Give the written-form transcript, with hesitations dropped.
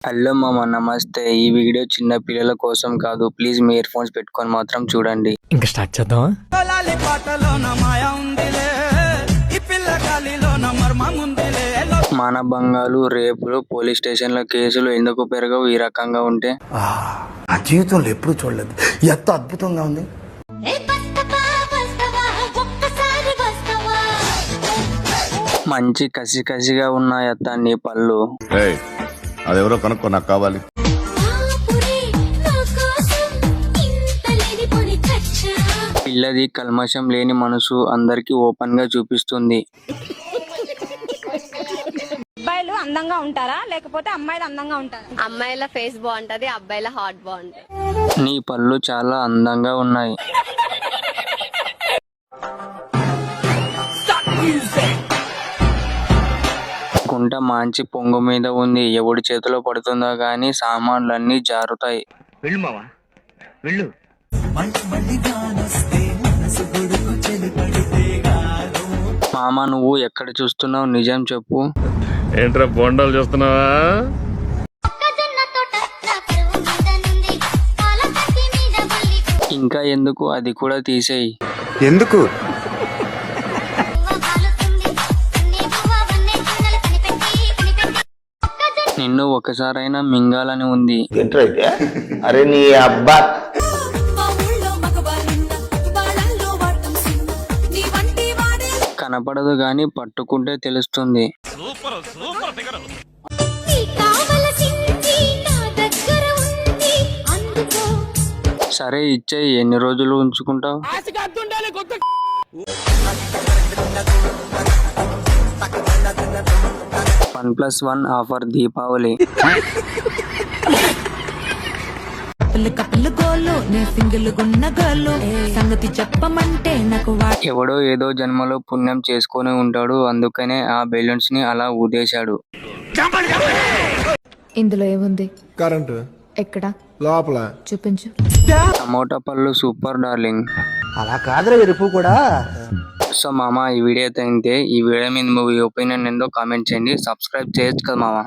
Hello మామ, నమస్తే. ఈ వీడియో చిన్న పిల్లల కోసం కాదు. ప్లీజ్ మీ ఇయర్ ఫోన్స్ పెట్టుకొని మాత్రం చూడండి. ఇంకా స్టార్ట్ చేద్దామా? మానభంగాలు, రేపులు, పోలీస్ స్టేషన్ల కేసులు ఎందుకు పెరగవు ఈ రకంగా ఉంటే? ఆ జీవితంలో ఎప్పుడు చూడలేదు, ఎంత అద్భుతంగా ఉంది. మంచి కసిగా ఉన్నాయత్త నీ పళ్ళు. అదెవరో కనుక్కో, నాకు కావాలి. పిల్లది కల్మషం లేని మనసు అందరికి ఓపెన్ గా చూపిస్తుంది. అబ్బాయిలు అందంగా ఉంటారా లేకపోతే అమ్మాయిలు అందంగా ఉంటారా? అమ్మాయిల ఫేస్ బాగుంటది, అబ్బాయిల హార్ట్ బాగుంటది. నీ పళ్ళు చాలా అందంగా ఉన్నాయి. గుంట మంచి పొంగు మీద ఉంది. ఎవడి చేతిలో పడుతుందో గాని సామాన్లన్నీ జారుతాయి. మామ, నువ్వు ఎక్కడ చూస్తున్నావు? నిజం చెప్పు. ఏంట్రా బొండాలు చూస్తున్నావా? ఇంకా ఎందుకు, అది కూడా తీసేయి. ఎందుకు? నిన్ను ఒకసారైనా మింగాలని ఉంది. అరే నీ అబ్బా, కనపడదు గాని పట్టుకుంటే తెలుస్తుంది. సరే ఇచ్చేయి. ఎన్ని రోజులు ఉంచుకుంటావు? 1+1 ఆఫర్ దీపావళి. సంగతి చెప్పమంటే నాకు ఎవడో ఏదో జన్మలో పుణ్యం చేసుకొని ఉంటాడు, అందుకనే ఆ బెలూన్స్ ని అలా ఊదేశాడు. ఇందులో ఏముంది? కరెంటు ఎక్కడ? లోపల. చూపించు. టమోటా పళ్ళు సూపర్ డార్లింగ్. అలా కాదురా ఎరుపు కూడా. సో మామ, ఈ వీడియో అయితే ఇంతే. ఈ వీడియో మీద మీ ఒపీనియన్ ఏందో కామెంట్ చేయండి. సబ్స్క్రైబ్ చేయొచ్చు కదా మామ.